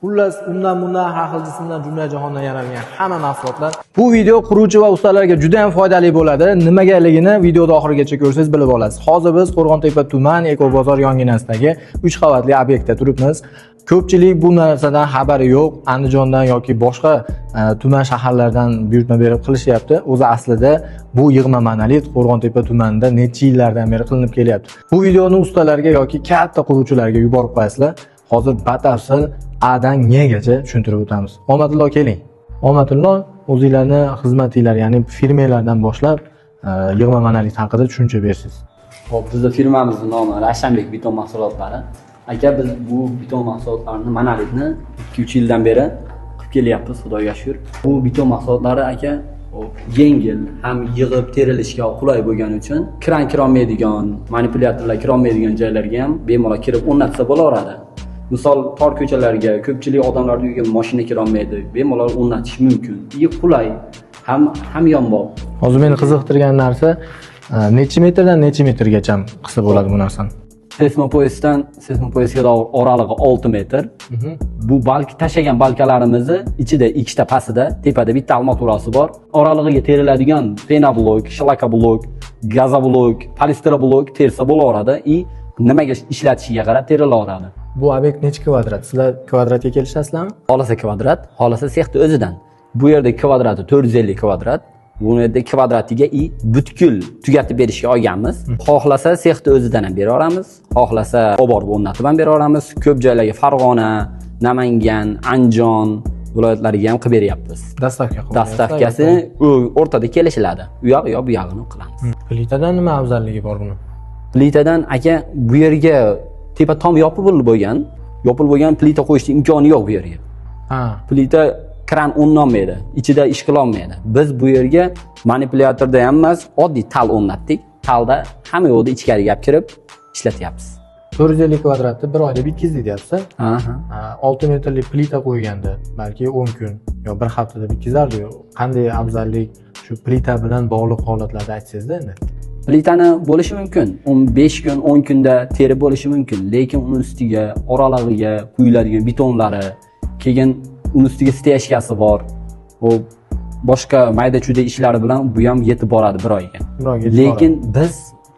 Xullas, undan bundan har xil jismdan jumla jahondan yaralgan hamma mahsulotlar. Bu video quruvchi va ustalarga juda ham foydali bo'ladi. Nimaligini videoda oxirigacha ko'rsangiz bilib olasiz. Hozir biz Qo'rg'ontepa tuman Ekobozor yonginasidagi 3 qavatli obyektda turibmiz. Ko'pchilik bu narsadan xabari yo'q. Andijondan yoki boshqa tuman shaharlardan buyurtma berib qilishyapti. O'zi aslida bu yig'ma monolit Qo'rg'ontepa tumanida necha yillardan beri qilinib kelyapti. Bu videoni ustalarga yoki katta quruvchilarga yuborib qo'yasizlar. Hozir batafsil A'dan Y'gacha tushuntirib o'tamiz. Omadillo keling. Omadillo o'zingizlarni xizmatinglar, ya'ni firmalardan boshlab yig'ma monolit haqida tushuncha bersiz. Xo'p, bizning firmamizning nomi Ravshanbek beton mahsulotlari. Aka, biz bu beton mahsulotlarini monolitni 2-3 yildan beri qilib kelyapmiz, Xudoga shukr. Bu beton mahsulotlari aka yengil, ham yig'ib terilishga qulay bo'lgani uchun kran kirolmaydigan, manipulyatorlar kirolmaydigan joylarga ham bemalol kirib o'rnatsa bo'laveradi. Misol tor ko'chalarga ko'pchilik odamlarning uyiga mashina kirolmaydi, bemalol o'rnatish mumkin. Qulay, ham yonboq. Hozir meni qiziqtirgan narsa necha metrdan necha metrgacha qilsa bo'ladi bu narsani? Seysmopoyezdan seysmopoyezga oralig'i 6 metr. Bu tashagan balkalarimizni ichida ikkita pastida, tepada bitta armaturasi bor. Oralig'iga teriladigan penoblok, shlakoblok, gazoblok, polistiroblok tersa bo'laveradi. Nimaga ishlatishiga qarab terilaveradi. Bu obyekt necha kvadrat? Sizlar kvadratga kelishasizlarmi? Xohlasa kvadrat, xohlasa sexni o'zidan. Bu yerda kvadrati 450 kvadrat. Bu yerda kvadratiga butkul tugatib berishga olganmiz. Xohlasa sexni o'zidan ham bera olamiz, xohlasa olib borib o'rnatib ham bera olamiz. Ko'p joylarga Farg'ona, Namangan, Andijon viloyatlariga ham qilib beryapmiz. Dastavkasi o'rtada kelishiladi. U yoq yo bu yog'ini qilamiz. Plitadan nima afzalligi bor buni? Plitadan aka bu yerga tepa tom yopilib bo'lgan plita qo'yishning imkoni yo'q bu yerga. Plita kran o'rnolmaydi, ichida ish qila olmaydi. Biz bu yerga manipulyatorda ham emas, oddiy tal o'rnatdik. Talda hamma yo'lda ichkariga kirib ishlatyapmiz. 450 kvadratni bir oyda bitkizdingiz deyapsiz. 6 metrlik plita qo'yganda balki 10 kun yo bir haftada bitkizardi. Qanday afzallik shu plita bilan bog'liq holatlarda aytsangiz-da endi. Plitani bo'lishi mumkin, 15 kun, 10 kunda terib bo'lishi mumkin, lekin uni ustiga, oralig'iga quyiladigan betonlari, keyin uni ustiga steyashkasi bor. U boshqa mayda-chuyda ishlari bilan bu ham yetib boradi bir oyga. Lekin biz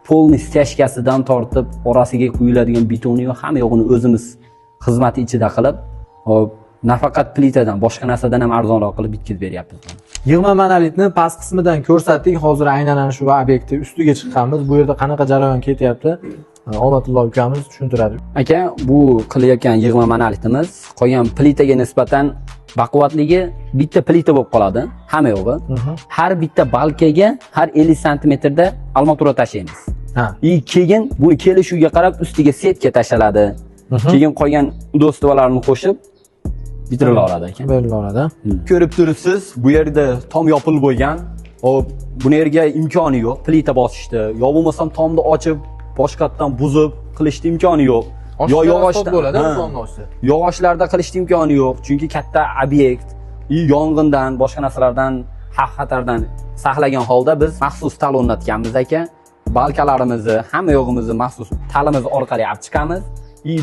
polni steyashkasidan tortib, orasiga quyiladigan betonni hamma yo'g'ini o'zimiz xizmati ichida qilib, nafaqat plitadan, boshqa narsadan ham arzonroq qilib bitkizib beryapmiz. Yig'ma monolitni past qismidan ko'rsatdik. Hozir aynan ana shu obyektni ustiga chiqqanmiz. Bu yerda qanaqa jarayon ketyapti? Omadillo ukamiz tushuntiradi. Aka, bu qilayotgan yig'ma monolitimiz qolgan plitaga nisbatan baquvvatligi bitta plita bo'lib qoladi, hamma yo'g'i. Har bitta balkaga har 50 sm da armatura tashlaymiz. Keyin bu kelishuvga qarab ustiga setka tashlanadi. Keyin qolgan udostovalarni qo'shib bitirilaveradi ekan. Berilaveradi. Ko'rib turibsiz, bu yerda tom yopilib bo'lgan. Buni yerga imkoni yo'q, plita bosishdi. Yo bo'lmasam tomni ochib, boshqatdan buzib qilishning imkoni yo'q. Yo yog'ochda bo'ladi, yog'ochlarda qilishning imkoni yo'q, chunki katta obyekt, yong'indan, boshqa narsalardan, xavf-xatardan saqlagan holda biz maxsus tal o'rnatganmiz aka. Balkalarimizni, hamma yo'g'imizni maxsus talimiz orqali olib chiqamiz.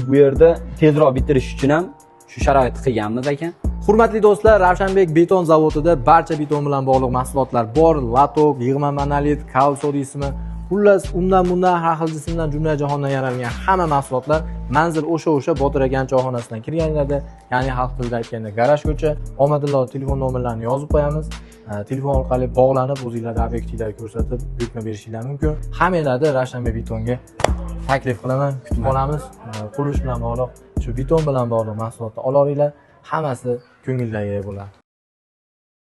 Bu yerda tezroq bitirish uchun ham shu sharoitni qilganmiz ekan. Hurmatli do'stlar, Ravshanbek beton zavodida barcha beton bilan bog'liq mahsulotlar bor. Latok, yig'ma monolit, kal so'rismi, xullas undan bundan har xil jismdan jumla jahondan yaralgan hamma mahsulotlar manzil o'sha Botir aka choyxonasidan kirganlarda, ya'ni xalq tilida aytganda garaj ko'cha. Omadillo telefon nomerlarini yozib qo'yamiz. Telefon orqali bog'lanib, o'zingizlarga obyektivlarni ko'rsatib, buyurtma berishingiz mumkin. Hammanglarni Ravshanbek betonga taklif qilaman, kutib qolamiz. Qurilish bilan bog'liq, shu beton bilan bog'liq mahsulotni olaveringlar. Hammasi ko'ngildagi bo'ladi.